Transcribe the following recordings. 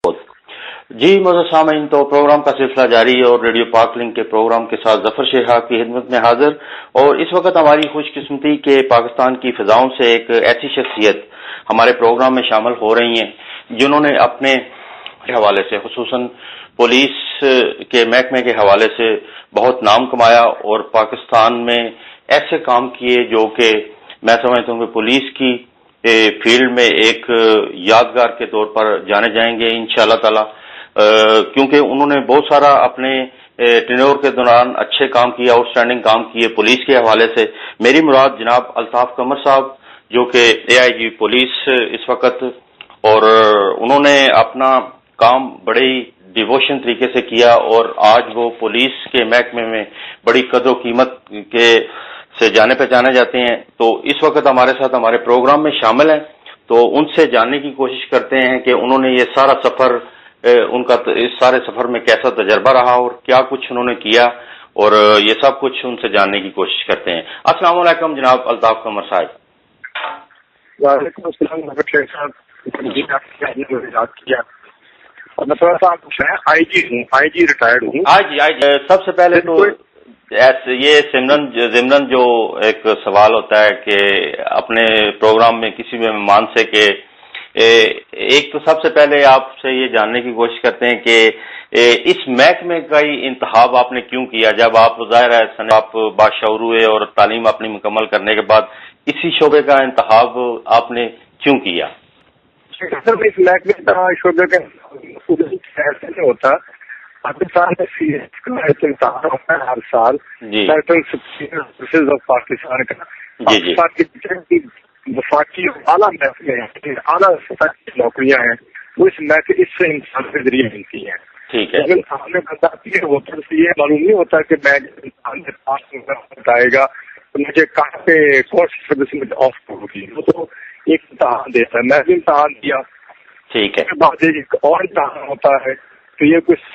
جی معزز سامعین، تو پروگرام کا سلسلہ جاری ہے اور ریڈیو پاک لنک کے پروگرام کے ساتھ ظفر شیخ کی خدمت میں حاضر، اور اس وقت ہماری خوش قسمتی کے پاکستان کی فضاؤں سے ایک ایسی شخصیت ہمارے پروگرام میں شامل ہو رہی ہیں جنہوں نے اپنے حوالے سے خصوصاً پولیس کے محکمے کے حوالے سے بہت نام کمایا اور پاکستان میں ایسے کام کیے جو کہ میں سمجھتا ہوں کہ پولیس کی فیلڈ میں ایک یادگار کے طور پر جانے جائیں گے انشاءاللہ تعالی، کیونکہ انہوں نے بہت سارا اپنے ٹینور کے دوران اچھے کام کیے، آؤٹ اسٹینڈنگ کام کیے پولیس کے حوالے سے۔ میری مراد جناب الطاف قمر صاحب جو کہ AIG پولیس اس وقت، اور انہوں نے اپنا کام بڑے ہی ڈیووشن طریقے سے کیا اور آج وہ پولیس کے محکمے میں بڑی قدر و قیمت کے سے جانے پہچانے جاتے ہیں۔ تو اس وقت ہمارے ساتھ ہمارے پروگرام میں شامل ہیں، تو ان سے جاننے کی کوشش کرتے ہیں کہ انہوں نے یہ سارا سفر، ان کا اس سارے سفر میں کیسا تجربہ رہا اور کیا کچھ انہوں نے کیا، اور یہ سب کچھ ان سے جاننے کی کوشش کرتے ہیں۔ السلام علیکم جناب الطاف قمر صاحب۔ وعلیکم السلام صاحب، جی آپ نے مجھے یاد کیا اور میں تھوڑا سا پوچھ رہا ہوں، آئی جی ریٹائرڈ ہوں۔ جی سب سے پہلے تو یہ ضمن جو ایک سوال ہوتا ہے کہ اپنے پروگرام میں کسی بھی مہمان سے کہ ایک تو سب سے پہلے آپ سے یہ جاننے کی کوشش کرتے ہیں کہ اس محکمے کا ہی انتخاب آپ نے کیوں کیا، جب آپ ظاہر ہے آپ باشعور ہوئے اور تعلیم اپنی مکمل کرنے کے بعد اسی شعبے کا انتخاب آپ نے کیوں کیا؟ سر اس محکمے کا شعبے کا ایسا نہیں ہوتا، پاکستان میں امتحان ہوتا ہے ہر سال سیکٹر آف پاکستان کا، پاکستان کی وفاقی اعلیٰ محکمے ہیں، اعلیٰ سطح کی نوکریاں ہیں، وہ اس محکمے اس سے امتحان کے ذریعے ملتی ہیں۔ اگر سامنے بتاتی ہے ہوتا ہے یہ معلوم نہیں ہوتا کہ میں امتحان سے پاس بتائے گا تو مجھے کہاں پہ کون سی سروس میں آف ہوگی، وہ تو ایک امتحان دیتا ہے۔ میں بھی امتحان دیا، ٹھیک ہے، بعد ایک اور امتحان ہوتا ہے، تو یہ کچھ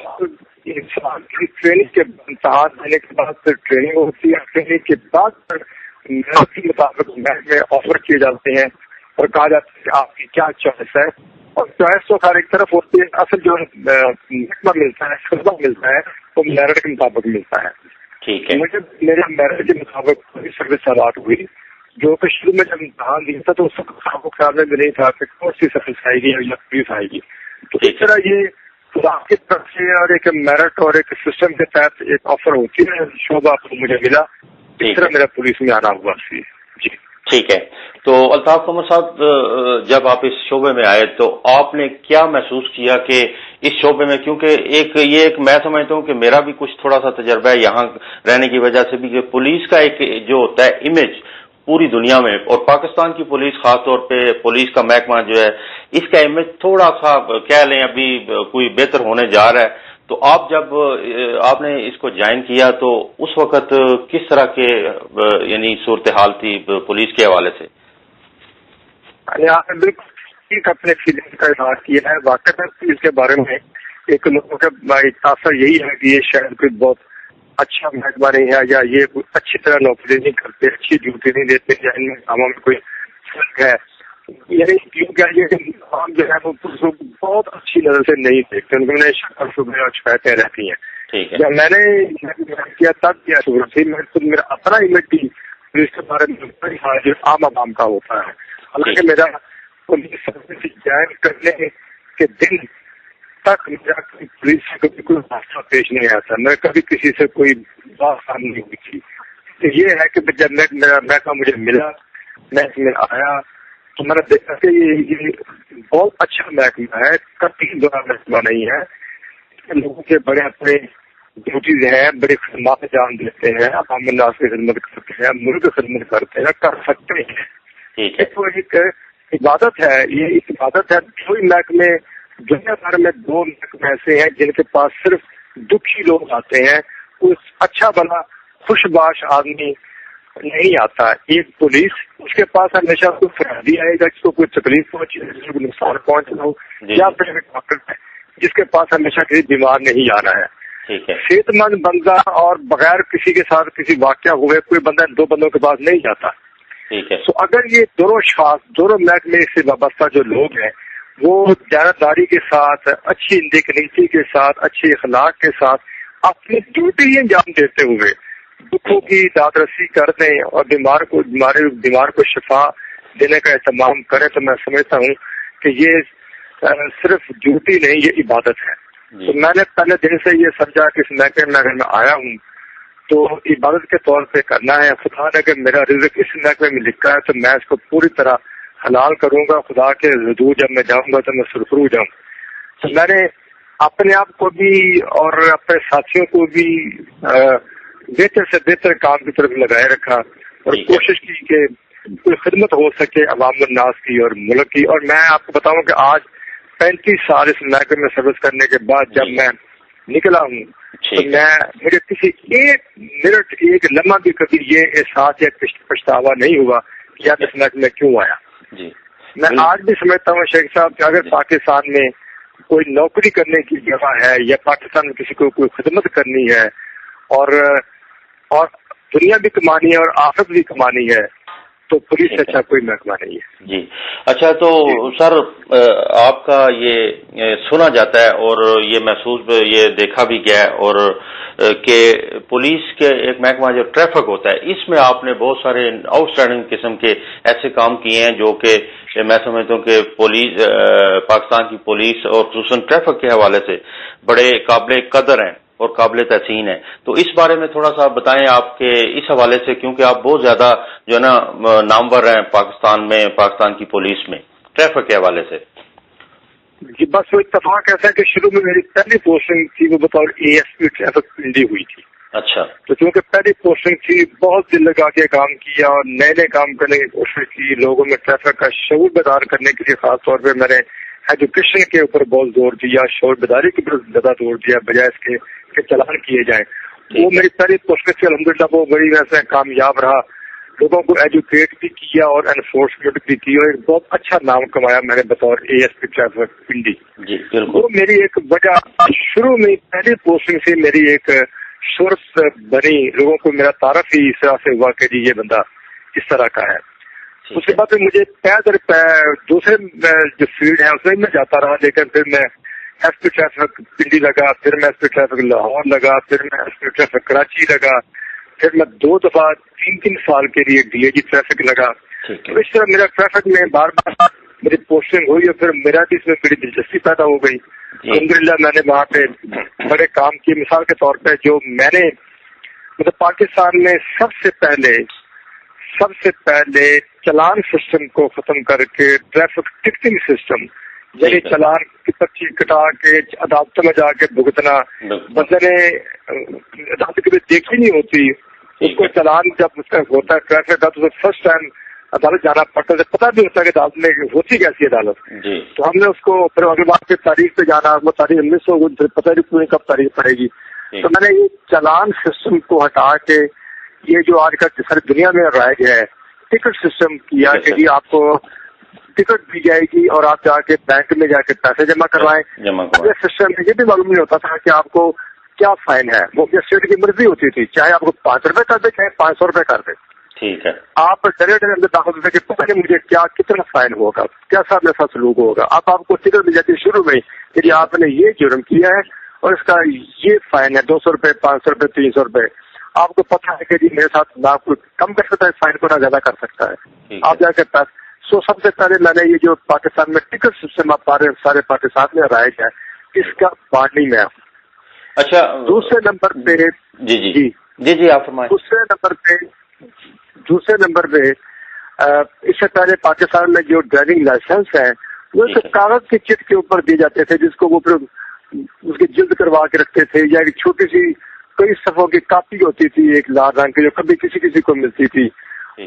انسان کی ٹریننگ کے امتحان دینے کے بعد پھر ٹریننگ ہوتی ہے، ٹریننگ کے بعد پھر کے مطابق میں آفر کیے جاتے ہیں اور کہا جاتا ہے کہ آپ کی کیا چوائس ہے، اور چوائس تو ہر ایک طرف ہوتی ہے، اصل جو محکمہ ملتا ہے، خطبہ ملتا ہے، وہ میرٹ کے مطابق ملتا ہے۔ ٹھیک ہے، مجھے میرے میرٹ کے مطابق سروس الاٹ ہوئی، جو کہ شروع میں جب امتحان دیا تھا تو اس وقت کو خیال میں بھی نہیں تھا کہ کون سی سروس آئے گی یا پولیس آئے گی۔ تو اس طرح یہ خدا کی طرف سے اور ایک میرٹ اور ایک سسٹم کے تحت ایک آفر ہوتی ہے، شعبہ مجھے ملا، اس طرح میرا پولیس میں آنا ہوا سی۔ جی ٹھیک ہے، تو الطاف قمر صاحب جب آپ اس شعبے میں آئے تو آپ نے کیا محسوس کیا کہ اس شعبے میں، کیونکہ ایک میں سمجھتا ہوں کہ میرا بھی کچھ تھوڑا سا تجربہ ہے یہاں رہنے کی وجہ سے بھی، کہ پولیس کا ایک جو ہوتا ہے امیج پوری دنیا میں، اور پاکستان کی پولیس خاص طور پہ پولیس کا محکمہ جو ہے اس کا امیج تھوڑا سا کہہ لیں ابھی کوئی بہتر ہونے جا رہا ہے، تو آپ جب آپ نے اس کو جوائن کیا تو اس وقت کس طرح کے یعنی صورتحال تھی پولیس کے حوالے سے؟ آپ نے بالکل اپنے فیلنگ کا اظہار کیا ہے، واقعی اس کے بارے میں ایک لوگوں کا تاثر یہی ہے کہ یہ شاید کوئی بہت اچھا محکمہ نہیں ہے، یا یہ اچھی طرح نوکری نہیں کرتے، اچھی ڈیوٹی نہیں دیتے، یا ان میں کاموں میں کوئی فرق ہے، یعنی کیوں کہ یہ کام جو ہے وہ بہت اچھی نظر سے نہیں دیکھتے، ان میں شکر شبہ اور شکایتیں رہتی ہیں۔ جب میں نے کیا تب کیا صورت تھی، میرا اپنا امیج بھی پولیس کے بارے میں جو عام عوام کا ہوتا ہے، حالانکہ میرا پولیس سروس جوائن کرنے کے دن تک میرا پولیس سے کبھی کوئی حادثہ پیش نہیں آتا، میں کبھی کسی سے کوئی بات نہیں ہوئی تھی۔ تو یہ ہے کہ جب میرا محکمہ مجھے ملا، میں اس میں آیا تو میں نے دیکھا کہ یہ بہت اچھا محکمہ ہے، کبھی بڑا محکمہ نہیں ہے، لوگوں کے بڑے اپنے ڈیوٹیز ہیں، بڑی خدمات جان دیتے ہیں، عوام الناس کی خدمت کرتے ہیں، ملک کی خدمت کرتے ہیں، کر سکتے ہیں۔ تو ایک عبادت ہے، یہ ایک عبادت ہے۔ کوئی محکمے دنیا بھر میں 2 محکمے ایسے ہیں جن کے پاس صرف دکھی لوگ آتے ہیں، کوئی اچھا بنا خوش باش آدمی نہیں آتا۔ ایک پولیس، اس کے پاس ہمیشہ کوئی فرادی آئے گا جس کو کوئی تکلیف پہنچی، جس کو نقصان پہنچنا ہو، یا پھر ڈاکٹر ہے جس کے پاس ہمیشہ کسی بیمار نہیں آنا ہے۔ صحت مند بندہ اور بغیر کسی کے ساتھ کسی واقعہ ہوئے کوئی بندہ 2 بندوں کے پاس نہیں جاتا۔ تو اگر یہ دونوں شخص، دونوں محکمے سے وابستہ جو لوگ ہیں وہ دیانتداری کے ساتھ، اچھی نیتی کے ساتھ، اچھے اخلاق کے ساتھ اپنی ڈیوٹی ہی انجام دیتے ہوئے دکھوں کی داد رسی کر دیں اور بیمار کو شفا دینے کا اہتمام کریں، تو میں سمجھتا ہوں کہ یہ صرف ڈیوٹی نہیں، یہ عبادت ہے۔ تو میں نے پہلے دن سے یہ سمجھا کہ اس محکمے میں اگر میں آیا ہوں تو عبادت کے طور پہ کرنا ہے۔ خدا نے اگر میرا رزق اس محکمے میں لکھا ہے تو میں اس کو پوری طرح حلال کروں گا۔ خدا کے حضور جب میں جاؤں گا تو میں سرخرو جاؤں۔ تو میں نے اپنے آپ کو بھی اور اپنے ساتھیوں کو بھی بہتر سے بہتر کام کی طرف لگائے رکھا اور کوشش کی کہ کوئی خدمت ہو سکے عوام الناس کی اور ملک کی۔ اور میں آپ کو بتاؤں کہ آج 35 سال اس محکمے میں سروس کرنے کے بعد جب میں نکلا ہوں تو مجھے کسی ایک منٹ ایک لمحہ بھی کبھی یہ احساس یا پچھتاوا نہیں ہوا کہ آپ اس محکمے میں کیوں آیا۔ میں آج بھی سمجھتا ہوں شیخ صاحب کہ اگر پاکستان میں کوئی نوکری کرنے کی جگہ ہے یا پاکستان میں کسی کو کوئی خدمت کرنی ہے اور دنیا بھی کمانی ہے اور آخرت بھی کمانی ہے تو پولیس سے اچھا کوئی محکمہ نہیں ہے۔ جی اچھا، تو سر آپ کا یہ سنا جاتا ہے اور یہ محسوس یہ دیکھا بھی گیا ہے اور کہ پولیس کے ایک محکمہ جو ٹریفک ہوتا ہے اس میں آپ نے بہت سارے آؤٹ اسٹینڈنگ قسم کے ایسے کام کیے ہیں جو کہ میں سمجھتا ہوں کہ پولیس پاکستان کی پولیس اور خصوصاً ٹریفک کے حوالے سے بڑے قابل قدر ہیں اور قابل تحسین ہے۔ تو اس بارے میں تھوڑا سا بتائیں آپ کے اس حوالے سے، کیونکہ آپ بہت زیادہ جو ہے نا نامور ہیں پاکستان میں، پاکستان کی پولیس میں ٹریفک کے حوالے سے۔ جی بس وہ اتفاق ایسا ہے کہ شروع میں میری پہلی پوسٹنگ تھی وہ بطور ASP ٹریفک پنڈی ہوئی تھی۔ اچھا، تو چونکہ پہلی پوسٹنگ تھی بہت دل لگا کے کام کیا اور نئے کام کرنے کی کوشش کی، لوگوں میں ٹریفک کا شعور بیدار کرنے کے لیے خاص طور پہ میں نے ایجوکیشن کے اوپر بہت زور دیا، شعور بیداری کے اوپر زیادہ زور دیا بجائے اس کے چلان کیے جائیں۔ وہ میری پہلی پوسٹنگ تھی، الحمدللہ وہ بڑی ویسے کامیاب رہا، لوگوں کو ایجوکیٹ بھی کیا اور انفورسمنٹ بھی کی اور ایک بہت اچھا نام کمایا میں نے بطور ASP ٹریفک پنڈی۔ وہ میری ایک وجہ شروع میں پہلی پوسٹنگ سے میری ایک شہرت بنی، لوگوں کو میرا تعارف ہی اس طرح سے ہوا کہ جی یہ بندہ اس طرح کا ہے۔ اس کے بعد مجھے دوسرے جو فیلڈ ہیں اس میں میں جاتا رہا، لیکن پھر میں SP ٹریفک پنڈی لگا، پھر میں SP ٹریفک لاہور لگا، پھر میں SP ٹریفک کراچی لگا، پھر میں 2 دفعہ 3 سال کے لیے DAG ٹریفک لگا۔ تو اس طرح میرا ٹریفک میں بار بار میری پوسٹنگ ہوئی اور پھر میرا بھی اس میں بڑی دلچسپی پیدا ہو گئی۔ الحمدللہ میں نے وہاں پہ بڑے کام کیے۔ مثال کے طور پہ جو میں نے پاکستان میں سب سے پہلے چلان سسٹم کو ختم کر کے ٹریفک ٹکٹنگ سسٹم، یعنی چلان کی پرچی کٹا کے عدالتوں میں جا کے بھگتنا، بندے نے عدالت کبھی دیکھی نہیں ہوتی، اس کو چلان جب اس کا ہوتا ہے ٹریفک کا تو فرسٹ ٹائم عدالت جانا پڑتا ہے، پتہ بھی ہوتا ہے کہ عدالت میں ہوتی کیسی عدالت۔ تو ہم نے اس کو پھر اگلے بار کے تاریخ پہ جانا، وہ تاریخ 1900 پھر پتہ نہیں پوری کب تاریخ پڑے گی۔ تو میں نے یہ چلان سسٹم کو ہٹا کے یہ جو آج کل ساری دنیا میں رائج ہے ٹکٹ سسٹم کیا کہ جی آپ کو ٹکٹ دی جائے گی اور آپ جا کے بینک میں جا کے پیسے جمع کروائیں۔ یہ سسٹم میں یہ بھی معلوم نہیں ہوتا تھا کہ آپ کو کیا فائن ہے، وہ اسٹیٹ کی مرضی ہوتی تھی، چاہے آپ کو 5 روپے کر دے چاہے 500 روپے کر دے۔ ٹھیک ہے، آپ ڈرے اندر داخل ہوتے کہ پتہ نہیں مجھے کتنا فائن ہوگا، کیسا میرے ساتھ سلوک ہوگا۔ اب آپ کو ٹکٹ مل جاتی ہے شروع میں کہ آپ نے یہ جرم کیا ہے اور اس کا یہ فائن ہے 200 روپے 500 روپے 300 روپے۔ آپ کو پتہ ہے کہ جی میرے ساتھ نہ کوئی کم کر سکتا ہے فائن کو، نہ زیادہ کر سکتا ہے، آپ جا کے سب سے پہلے میں نے یہ جو پاکستان میں ٹکٹ سسٹم آپ سارے پاکستان میں رائج ہے اس کا بانی میں ہوں۔ اچھا، دوسرے نمبر پہ جی آپ فرمائیں۔ دوسرے نمبر پہ اس سے پہلے پاکستان میں جو ڈرائیونگ لائسنس ہے وہ ایک کاغذ کی چٹ کے اوپر دیے جاتے تھے جس کو وہ پھر اس کی جلد کروا کے رکھتے تھے، یا ایک چھوٹی سی کئی صفحوں کی کاپی ہوتی تھی ایک لال رنگ کی جو کبھی کسی کو ملتی تھی،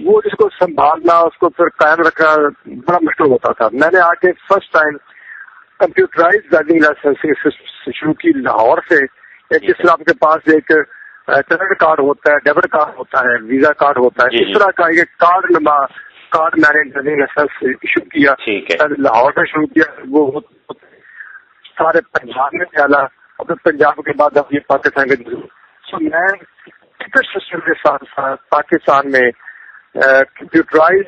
وہ جس کو سنبھالنا اس کو پھر قائم رکھنا بڑا مشکل ہوتا تھا۔ میں نے آ کے first time computerise driving licence شروع کی لاہور سے، جس طرح آپ کے پاس ایک کریڈٹ کارڈ ہوتا ہے، ڈیبٹ کارڈ ہوتا ہے، ویزا کارڈ ہوتا ہے، اس طرح کا ایک کارڈ میں نے ڈرائیونگ لائسنس ایشو کیا، لاہور میں شروع کیا، وہ سارے پنجاب میں پھیلا اور پھر پنجاب کے بعد اب یہ پاکستان کے میں ٹکٹ سسٹم کے ساتھ ساتھ پاکستان میں کمپیوٹرائز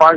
5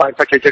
5-6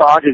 5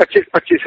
25-25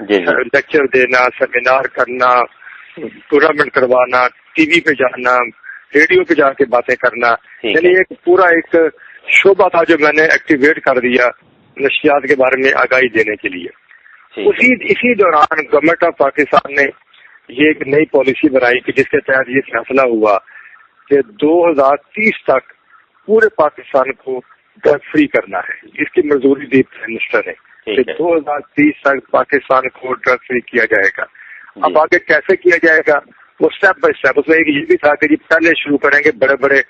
لیکچر دینا، سیمینار کرنا، ٹورنامنٹ کروانا، ٹی وی پہ جانا، ریڈیو پہ جا کے باتیں کرنا، یعنی ایک پورا ایک شعبہ تھا جو میں نے ایکٹیویٹ کر دیا نشریات کے بارے میں آگاہی دینے کے لیے۔ اسی دوران گورنمنٹ آف پاکستان نے یہ ایک نئی پالیسی بنائی کہ جس کے تحت یہ فیصلہ ہوا کہ 2030 تک پورے پاکستان کو ڈرگ فری کرنا ہے۔ اس کی منظوری دی پرائم منسٹر نے کہ 2030 تک پاکستان کو ڈرگ فری کیا جائے گا۔ اب آگے کیسے کیا جائے گا وہ اسٹیپ بائی اسٹیپ، اس میں ایک یہ بھی تھا کہ پہلے شروع کریں گے بڑے بڑے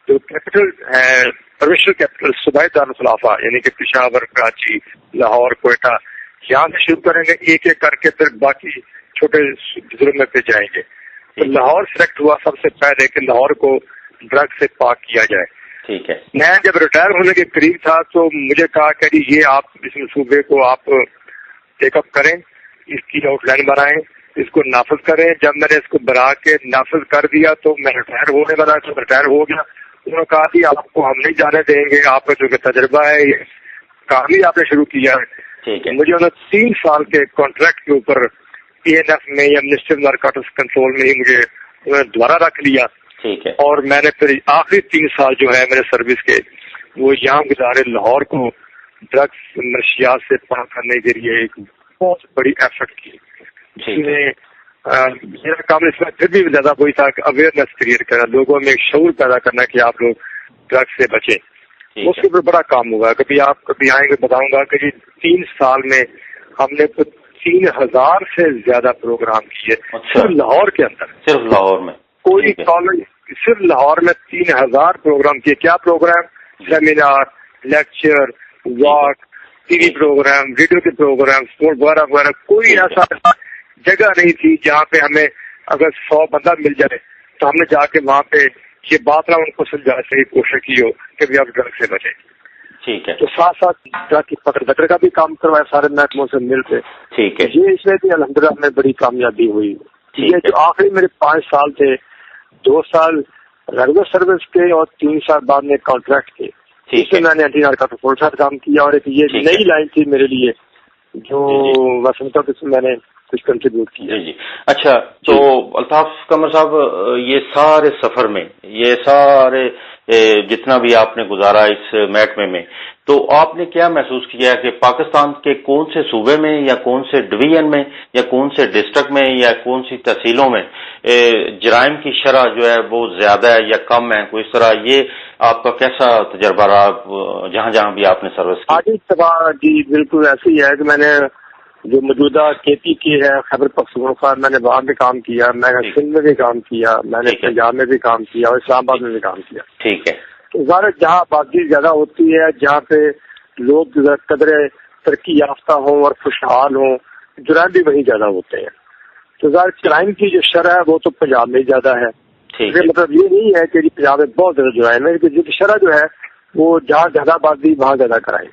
جو کیپٹل ہیں، پروونشل کیپٹل، صوبائی دارالخلافہ یعنی کہ پشاور، کراچی، لاہور، کوئٹہ، یہاں سے شروع کریں گے ایک ایک کر کے، پھر باقی چھوٹے ضلعوں میں پہ جائیں گے۔ تو لاہور سلیکٹ ہوا سب سے پہلے کہ لاہور کو ڈرگ سے پاک کیا جائے۔ ٹھیک ہے، میں جب ریٹائر ہونے کے قریب تھا تو مجھے کہا کہ جی یہ آپ اس منصوبے کو آپ ٹیک اپ کریں، اس کی آؤٹ لائن بنائیں، اس کو نافذ کریں۔ جب میں نے اس کو بنا کے نافذ کر دیا تو میں ریٹائر ہونے والا تو ریٹائر ہو گیا۔ انہوں نے کہا کہ آپ کو ہم نہیں جانے دیں گے، آپ کا جو کہ تجربہ ہے یہ کام ہی آپ نے شروع کیا ہے۔ مجھے انہوں نے 3 سال کے کانٹریکٹ کے اوپر پی این ایف میں یا منسٹری آف نارکوٹکس کنٹرول میں ہی مجھے انہوں نے دوبارہ رکھ لیا۔ اور میں نے پھر آخری 3 سال جو ہے میرے سروس کے وہ یہاں گزارے لاہور کو ڈرگس منشیات سے پاک کرنے کے لیے ایک بہت بڑی ایفرٹ کی۔ میرا کام اس میں پھر بھی زیادہ وہی تھا کہ اویئرنیس کریٹ کرنا، لوگوں میں ایک شعور پیدا کرنا کہ آپ لوگ ڈرگس سے بچیں۔ اس کے اوپر بڑا کام ہوا۔ کبھی آپ کبھی آئیں گے بتاؤں گا کہ 3 سال میں ہم نے 3000 سے زیادہ پروگرام کیے صرف لاہور کے اندر، صرف لاہور میں کوئی کالج، صرف لاہور میں 3000 پروگرام کیے۔ کیا programme? Seminar, lecture, walk, T V programme, radio کے پروگرام، اسپورٹ وغیرہ وغیرہ۔ کوئی ایسا جگہ نہیں تھی جہاں پہ ہمیں اگر 100 بندہ مل جائے تو ہم نے جا کے وہاں پہ یہ بات نہ ان کو سمجھانے کی کوشش کی ہو کہ آپ ڈرگ سے بچیں۔ ٹھیک ہے، تو ساتھ ساتھ ڈرگ کی پکڑ دکڑ کا بھی کام کروایا سارے محکموں سے مل کے۔ ٹھیک ہے، یہ اس میں بھی الحمدللہ میں بڑی کامیابی ہوئی۔ یہ جو آخری میرے 5 سال تھے، 2 سال ریگولر سروس کے اور 3 سال بعد میں کانٹریکٹ کے، اس میں میں نے اینٹی نارکوٹکس فورس کا کام کیا۔ اور ایک یہ نئی لائن تھی میرے لیے جو میں سمجھتا ہوں کہ میں نے کچھ کنٹریبیوٹ کیا۔ جی اچھا، تو الطاف قمر صاحب یہ سارے سفر میں، یہ سارے جتنا بھی آپ نے گزارا اس محکمے میں، تو آپ نے کیا محسوس کیا کہ پاکستان کے کون سے صوبے میں یا کون سے ڈویژن میں یا کون سے ڈسٹرکٹ میں یا کون سی تحصیلوں میں جرائم کی شرح جو ہے وہ زیادہ ہے یا کم ہے؟ کوئی اس طرح یہ آپ کا کیسا تجربہ رہا جہاں جہاں بھی آپ نے سروس کی؟ جی بالکل ایسے ہی ہے کہ میں نے جو موجودہ کے پی کے ہے خیبر پختونخوا، میں نے وہاں بھی کام کیا، میں نے سندھ میں بھی کام کیا، میں نے پنجاب میں بھی کام کیا اور اسلام آباد میں بھی کام کیا۔ ٹھیک ہے، ظاہر جہاں آبادی زیادہ ہوتی ہے، جہاں پہ لوگ قدرے ترقی یافتہ ہوں اور خوشحال ہوں، جرائم بھی وہیں زیادہ ہوتے ہیں۔ تو ظاہر کرائم کی جو شرح ہے وہ تو پنجاب میں زیادہ ہے۔ مطلب یہ نہیں ہے کہ پنجاب میں بہت زیادہ جرائم ہے، لیکن شرح جو ہے وہ جہاں زیادہ آبادی وہاں زیادہ کرائم۔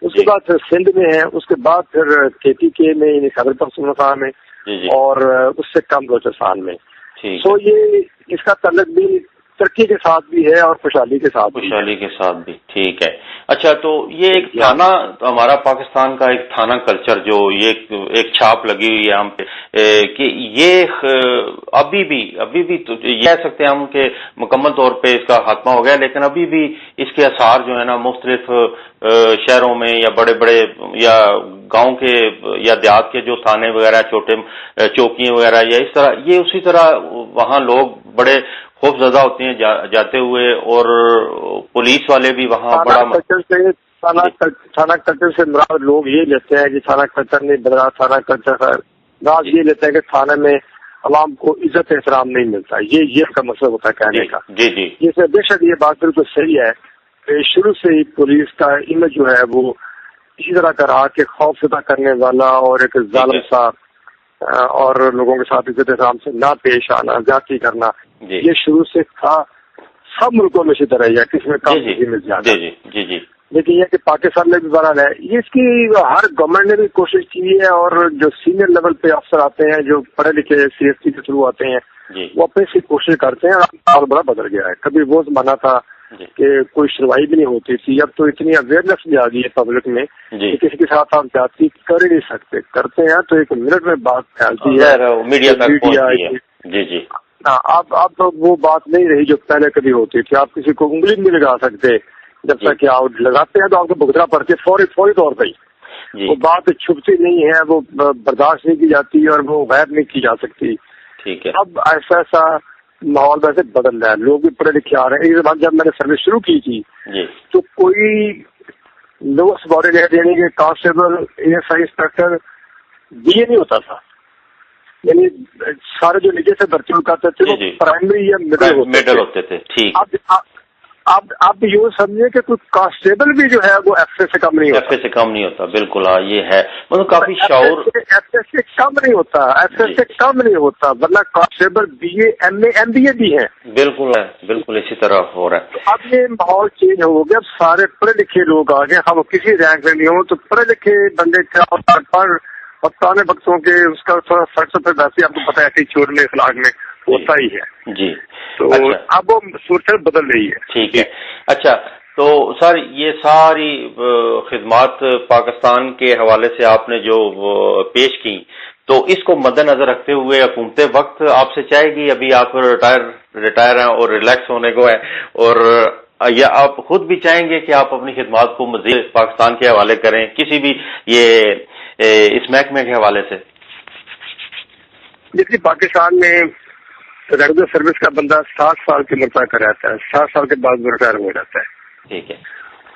اس کے بعد پھر سندھ میں ہے، اس کے بعد پھر کے پی کے میں یعنی خیبر پختونخوا میں، اور اس سے کم بلوچستان میں۔ سو یہ اس کا تعلق بھی ترقی کے ساتھ بھی ہے اور خوشحالی کے ساتھ بھی۔ ٹھیک ہے، اچھا، تو یہ ایک تھانہ ہمارا پاکستان کا ایک تھانہ کلچر جو یہ ایک چھاپ لگی ہوئی ہے ہم پہ کہ یہ ابھی بھی تو یہ کہہ سکتے ہیں ہم کہ مکمل طور پہ اس کا خاتمہ ہو گیا، لیکن ابھی بھی اس کے اثار جو ہے نا مختلف شہروں میں یا بڑے بڑے یا گاؤں کے یا دیہات کے جو تھانے وغیرہ چھوٹے چوکیاں وغیرہ یا اس طرح یہ اسی طرح وہاں لوگ بڑے خوف زدہ ہوتے ہیں جاتے ہوئے، اور پولیس والے بھی وہاں بڑا تھانہ کلچر سے مراد لوگ یہ لیتے ہیں کہ تھانہ کلچر نہیں بدلا، تھانہ کلچر مراد یہ لیتے ہیں کہ تھانے میں عوام کو عزت احترام نہیں ملتا، یہ کا مطلب ہوتا ہے کہنے کا۔ جی یہ سے بے شک یہ بات بالکل صحیح ہے کہ شروع سے ہی پولیس کا امیج جو ہے وہ اسی طرح کا رہا کہ خوف زدہ کرنے والا اور ایک ظالم سا اور لوگوں کے ساتھ عزت احترام سے نہ پیش آنا، زیادتی کرنا، یہ شروع سے تھا۔ سب ملکوں میں اسی طرح ہے، کس میں کم کسی میں زیادہ۔ لیکن یہ کہ پاکستان میں بھی بہرحال ہے، یہ اس کی ہر گورنمنٹ نے بھی کوشش کی ہے، اور جو سینئر لیول پہ افسر آتے ہیں جو پڑھے لکھے سی ایس ٹی کے تھرو آتے ہیں وہ اپنی سی کوشش کرتے ہیں، اور بڑا بدل گیا ہے۔ کبھی وہ زمانہ تھا کہ کوئی سنوائی بھی نہیں ہوتی تھی. اب تو اتنی اویئرنیس بھی آ گئی ہے پبلک میں کہ کسی کے ساتھ آپ جاتی کر ہی نہیں سکتے, کرتے ہیں تو 1 منٹ میں بات پھیلتی ہے, میڈیا. اب وہ بات نہیں رہی جو پہلے کبھی ہوتی تھی. آپ کسی کو انگلی نہیں لگا سکتے, جب تک کہ آپ لگاتے ہیں تو آپ کو بھگتنا پڑتی ہے فوری طور پہ. وہ بات چھپتی نہیں ہے, وہ برداشت نہیں کی جاتی اور وہ غائب نہیں کی جا سکتی. ٹھیک ہے. اب ایسا ماحول ویسے بدل رہا ہے, لوگ بھی پڑھے لکھے آ رہے ہیں. اس بات جب میں نے سروس شروع کی تھی تو کوئی لوئسٹ باڈی یعنی کہ کانسٹیبل, ASI, انسپیکٹر BA نہیں ہوتا تھا. یعنی سارے جو نیچے سے بھرتی کرتے تھے وہ پرائمری یا مڈل ہوتے تھے. ٹھیک. اب یہ سمجھے کہ کوئی کانسٹیبل بھی جو ہے وہ FA سے کم نہیں ہوتا. FA سے کم نہیں ہوتا, بالکل. ہاں, یہ ہے مطلب کافی شعور. FA سے کم نہیں ہوتا, FA سے کم نہیں ہوتا, ورنہ کانسٹیبل BA MA MBA بھی ہیں. بالکل ہے, بالکل اسی طرح ہو رہا ہے. اب یہ ماحول چینج ہو گیا, اب سارے پڑھے لکھے لوگ آ گئے. ہم کسی رینک میں نہیں ہوں تو پڑھے لکھے بندے پڑھ اور پرانے وقتوں کے اس کا تھوڑا فلسفہ ویسے آپ کو پتا ہے ایسی چور میں اخلاق میں ہوتا ہی ہے. جی. تو اب وہ صورت بدل رہی ہے. ٹھیک ہے. اچھا, تو سر یہ ساری خدمات پاکستان کے حوالے سے آپ نے جو پیش کی, تو اس کو مد نظر رکھتے ہوئے حکومت وقت آپ سے چاہے گی, ابھی آپ ریٹائر ہیں اور ریلیکس ہونے کو ہے, اور یا آپ خود بھی چاہیں گے کہ آپ اپنی خدمات کو مزید پاکستان کے حوالے کریں کسی بھی اس محکمے کے حوالے سے؟ دیکھیے, پاکستان میں ریگولر سروس کا بندہ 60 سال کی عمر تک رہتا ہے, 60 سال کے بعد وہ ریٹائر ہو جاتا ہے. ٹھیک ہے.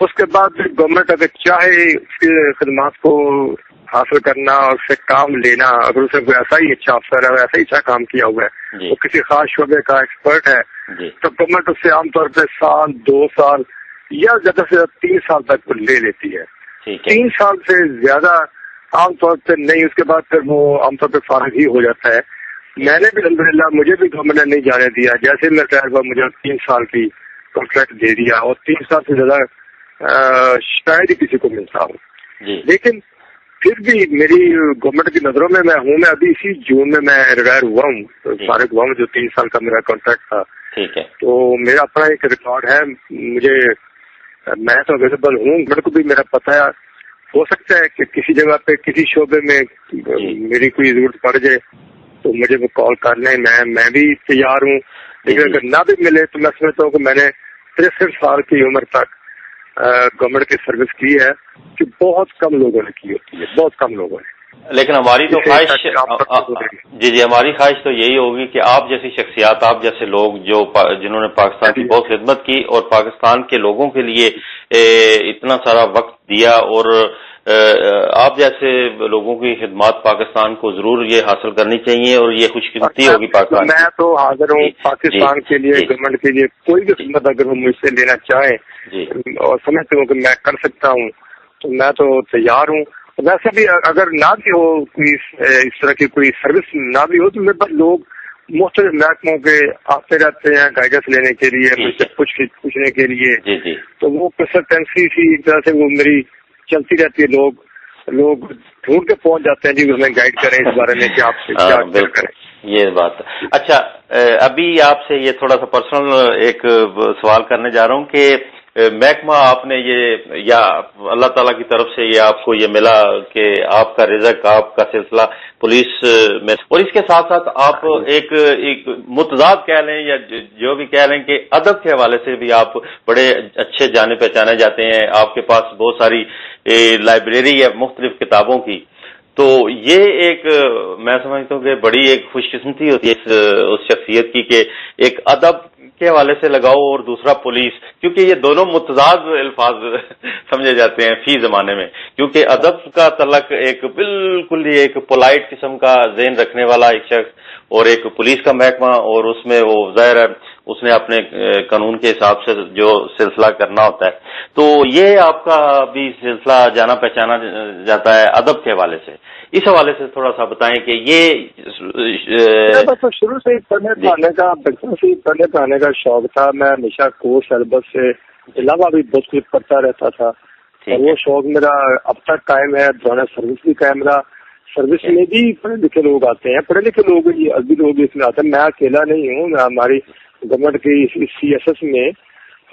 اس کے بعد گورنمنٹ اگر چاہے اس کی خدمات کو حاصل کرنا اور اس سے کام لینا, اگر اسے کوئی ایسا ہی اچھا افسر ہے, ایسا ہی اچھا کام کیا ہوا ہے, وہ کسی خاص شعبے کا ایکسپرٹ ہے, تو گورنمنٹ اس سے عام طور پہ 1 سال 2 سال یا زیادہ سے زیادہ 3 سال تک لے لیتی ہے. 3 سال سے زیادہ عام طور پہ نہیں. اس کے بعد پھر وہ عام طور پہ فارغ ہی ہو جاتا ہے. میں نے بھی الحمدللہ, مجھے بھی گورنمنٹ نے نہیں جانے دیا. جیسے میں ریٹائر ہوا مجھے 3 سال کی کانٹریکٹ دے دیا, اور 3 سال سے زیادہ شاید ہی کسی کو ملتا ہوں. لیکن پھر بھی میری گورنمنٹ کی نظروں میں ہوں. میں ابھی اسی جون میں ریٹائر ہوا ہوں, فارغ ہوا ہوں, جو 3 سال کا میرا کانٹریکٹ تھا. تو میرا اپنا ایک ریکارڈ ہے. مجھے میں تو اویلیبل ہوں, میرے کو بھی میرا پتہ ہے. ہو سکتا ہے کہ کسی جگہ پہ کسی شعبے میں میری کوئی ضرورت پڑ جائے تو مجھے وہ کال کر لیں, میں بھی تیار ہوں. لیکن اگر نہ بھی ملے تو میں سمجھتا ہوں کہ میں نے 63 سال کی عمر تک گورنمنٹ کی سروس کی ہے, کہ بہت کم لوگوں نے کی ہوتی ہے, بہت کم لوگوں نے. لیکن ہماری تو خواہش ہماری خواہش تو یہی ہوگی کہ آپ جیسی شخصیات, آپ جیسے لوگ جنہوں نے پاکستان کی بہت خدمت کی اور پاکستان کے لوگوں کے لیے اتنا سارا وقت دیا, اور آپ جیسے لوگوں کی خدمات پاکستان کو ضرور یہ حاصل کرنی چاہیے, اور یہ خوش قسمتی ہوگی پاکستان. میں تو حاضر ہوں پاکستان کے لیے, گورنمنٹ کے لیے کوئی بھی خدمت اگر وہ مجھ سے لینا چاہیں اور سمجھتے ہوں کہ میں کر سکتا ہوں تو میں تو تیار ہوں. ویسے بھی اگر نہ بھی ہو کوئی اس طرح کی کوئی سروس نہ بھی ہو تو میرے پاس لوگ مختلف محکموں کے آتے رہتے ہیں گائیڈنس لینے کے لیے, مجھ سے پوچھنے کے لیے. تو وہ کنسلٹنسی سی ایک طرح سے وہ میری چلتی رہتی ہے. لوگ ڈھونڈ کے پہنچ جاتے ہیں جی ہمیں گائیڈ کریں اس بارے میں کہ آپ سے کیا کریں. یہ بات. اچھا, ابھی آپ سے یہ تھوڑا سا پرسنل ایک سوال کرنے جا رہا ہوں کہ محکمہ آپ نے یہ, یا اللہ تعالیٰ کی طرف سے یہ آپ کو یہ ملا کہ آپ کا رزق, آپ کا سلسلہ پولیس میں, اور اس کے ساتھ ساتھ آپ ایک متضاد کہہ لیں یا جو بھی کہہ لیں کہ ادب کے حوالے سے بھی آپ بڑے اچھے جانے پہچانے جاتے ہیں. آپ کے پاس بہت ساری لائبریری ہے مختلف کتابوں کی. تو یہ ایک میں سمجھتا ہوں کہ بڑی ایک خوش قسمتی ہوتی ہے اس شخصیت کی کہ ایک ادب کے حوالے سے لگاؤ اور دوسرا پولیس, کیونکہ یہ دونوں متضاد الفاظ سمجھے جاتے ہیں فی زمانے میں, کیونکہ ادب کا تعلق ایک بالکل ہی ایک پولائٹ قسم کا ذہن رکھنے والا ایک شخص, اور ایک پولیس کا محکمہ, اور اس میں وہ ظاہر ہے اس نے اپنے قانون کے حساب سے جو سلسلہ کرنا ہوتا ہے. تو یہ آپ کا بھی سلسلہ جانا پہچانا جاتا ہے ادب کے حوالے سے. اس حوالے سے تھوڑا سا بتائیں کہ یہ شروع سے ہی پڑھنے پڑھانے کا, بچپن سے ہی پڑھنے پڑھانے کا شوق تھا. میں ہمیشہ کورس سلیبس سے علاوہ بھی بہت کچھ پڑھتا رہتا تھا, اور وہ شوق میرا اب تک قائم ہے. دوران سروس بھی قائم رہا. سروس میں بھی پڑھے لکھے لوگ آتے ہیں, پڑھے لکھے لوگ ابھی لوگ اس میں آتے ہیں. میں اکیلا نہیں ہوں, ہماری گورنمنٹ کی CSS میں